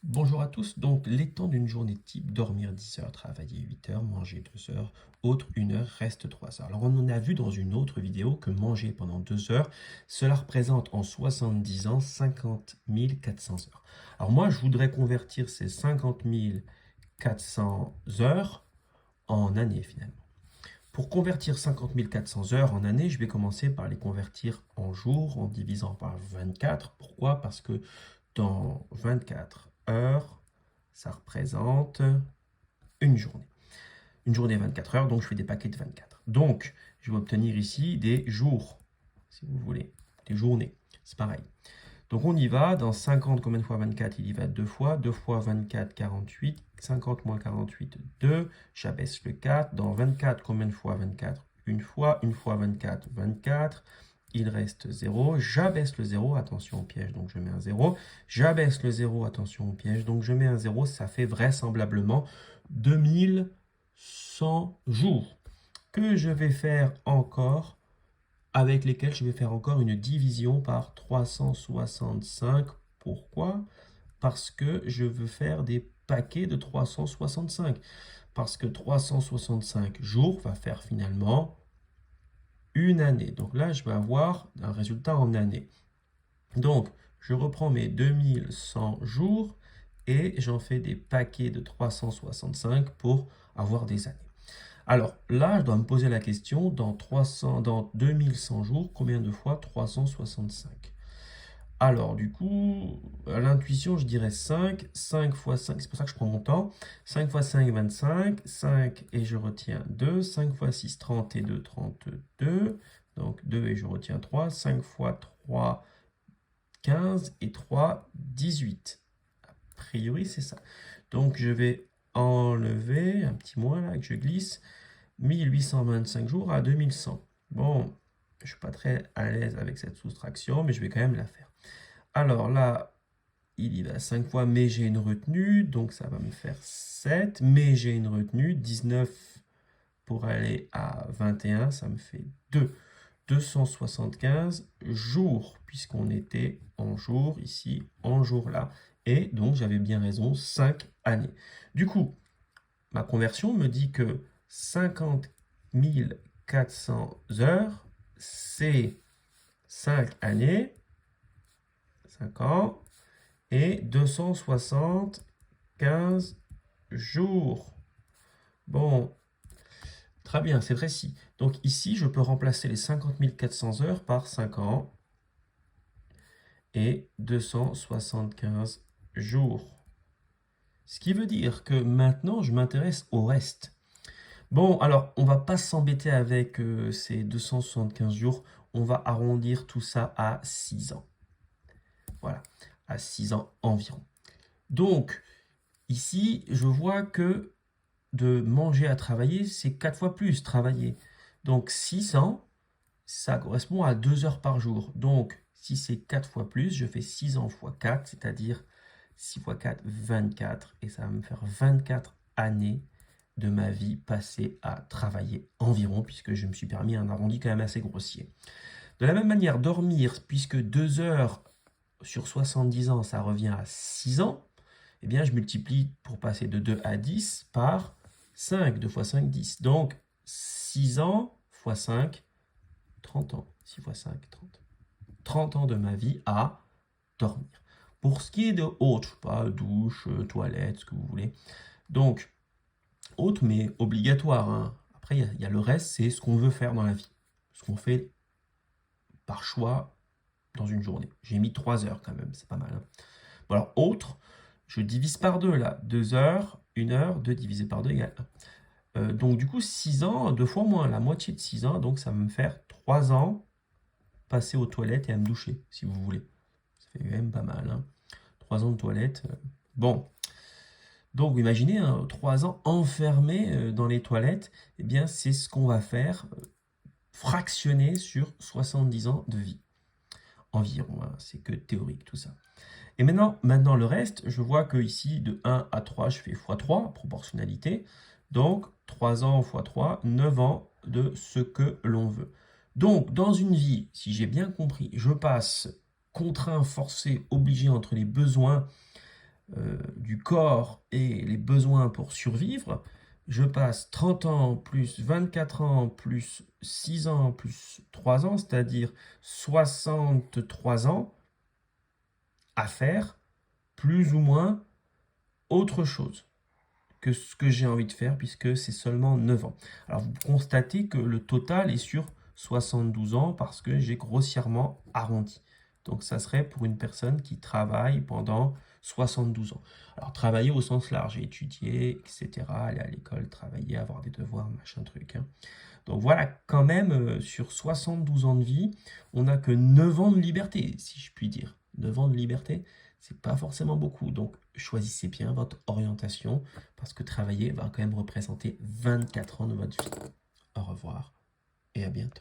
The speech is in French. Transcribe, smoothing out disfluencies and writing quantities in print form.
Bonjour à tous, donc les temps d'une journée type, dormir 10 heures, travailler 8 heures, manger 2 heures, autre 1 heure, reste 3 heures. Alors on en a vu dans une autre vidéo que manger pendant 2 heures, cela représente en 70 ans 50 400 heures. Alors moi je voudrais convertir ces 50 400 heures en années finalement. Pour convertir 50 400 heures en années, je vais commencer par les convertir en jours en divisant par 24. Pourquoi? Parce que dans 24 heures, ça représente une journée. Une journée 24 heures, donc je fais des paquets de 24. Donc, je vais obtenir ici des jours, si vous voulez, des journées. C'est pareil. Donc on y va, dans 50, combien de fois 24? Il y va deux fois 24, 48, 50 moins 48, 2, j'abaisse le 4, dans 24, combien de fois 24? Une fois 24, 24, il reste 0, j'abaisse le 0, attention au piège, donc je mets un 0, j'abaisse le 0, attention au piège, donc je mets un 0, ça fait vraisemblablement 2100 jours que je vais faire encore avec lesquels je vais faire encore une division par 365. Pourquoi? Parce que je veux faire des paquets de 365. Parce que 365 jours va faire finalement une année. Donc là, je vais avoir un résultat en année. Donc, je reprends mes 2100 jours et j'en fais des paquets de 365 pour avoir des années. Alors là, je dois me poser la question, dans 2100 jours, combien de fois 365? Alors du coup, à l'intuition, je dirais 5. 5 fois 5, c'est pour ça que je prends mon temps. 5 fois 5, 25. 5 et je retiens 2. 5 fois 6, 32, 32. Donc 2 et je retiens 3. 5 fois 3, 15 et 3, 18. A priori, c'est ça. Donc je vais enlever un petit moins là que je glisse. 1825 jours à 2100. Bon, je ne suis pas très à l'aise avec cette soustraction, mais je vais quand même la faire. Alors là, il y va 5 fois, mais j'ai une retenue, donc ça va me faire 7, mais j'ai une retenue, 19 pour aller à 21, ça me fait 2. 275 jours, puisqu'on était en jour ici, en jour là. Et donc, j'avais bien raison, 5 années. Du coup, ma conversion me dit que 50 400 heures, c'est 5 années, 5 ans, et 275 jours. Bon, très bien, c'est précis. Donc ici, je peux remplacer les 50 400 heures par 5 ans et 275 jours. Ce qui veut dire que maintenant, je m'intéresse au reste. Bon, alors, on va pas s'embêter avec ces 275 jours. On va arrondir tout ça à 6 ans. Voilà, à 6 ans environ. Donc, ici, je vois que de manger à travailler, c'est 4 fois plus travailler. Donc, 600, ça correspond à 2 heures par jour. Donc, si c'est 4 fois plus, je fais 6 ans fois 4, c'est-à-dire 6 fois 4, 24. Et ça va me faire 24 années de ma vie passée à travailler environ, puisque je me suis permis un arrondi quand même assez grossier. De la même manière, dormir, puisque 2 heures sur 70 ans, ça revient à 6 ans, eh bien je multiplie pour passer de 2 à 10 par 5. 2 fois 5, 10. Donc 6 ans fois 5, 30 ans. 6 fois 5, 30. 30 ans de ma vie à dormir. Pour ce qui est de autres, pas douche, toilette, ce que vous voulez. Donc, autre, mais obligatoire, hein. Après, il y a le reste, c'est ce qu'on veut faire dans la vie. Ce qu'on fait par choix dans une journée. J'ai mis 3 heures quand même, c'est pas mal, hein. Bon, alors, autre, je divise par 2 là. 2 heures, 1 heure, 2 divisé par 2 égale 1. Donc du coup, 6 ans, 2 fois moins, la moitié de 6 ans, donc ça va me faire 3 ans passer aux toilettes et à me doucher, si vous voulez. Ça fait quand même pas mal, hein. 3 ans de toilette. Bon, donc imaginez, hein, 3 ans enfermés dans les toilettes, eh bien c'est ce qu'on va faire, fractionné sur 70 ans de vie. Environ, hein, c'est que théorique tout ça. Et maintenant le reste, je vois que ici de 1 à 3, je fais x3, proportionnalité. Donc 3 ans x 3, 9 ans de ce que l'on veut. Donc dans une vie, si j'ai bien compris, je passe contraint, forcé, obligé entre les besoins du corps et les besoins pour survivre, je passe 30 ans plus 24 ans plus 6 ans plus 3 ans, c'est-à-dire 63 ans à faire plus ou moins autre chose que ce que j'ai envie de faire puisque c'est seulement 9 ans. Alors vous constatez que le total est sur 72 ans parce que j'ai grossièrement arrondi. Donc ça serait pour une personne qui travaille pendant 72 ans. Alors travailler au sens large, étudier, etc., aller à l'école, travailler, avoir des devoirs, machin truc, hein. Donc voilà, quand même, sur 72 ans de vie, on n'a que 9 ans de liberté, si je puis dire. 9 ans de liberté, c'est pas forcément beaucoup. Donc choisissez bien votre orientation, parce que travailler va quand même représenter 24 ans de votre vie. Au revoir et à bientôt.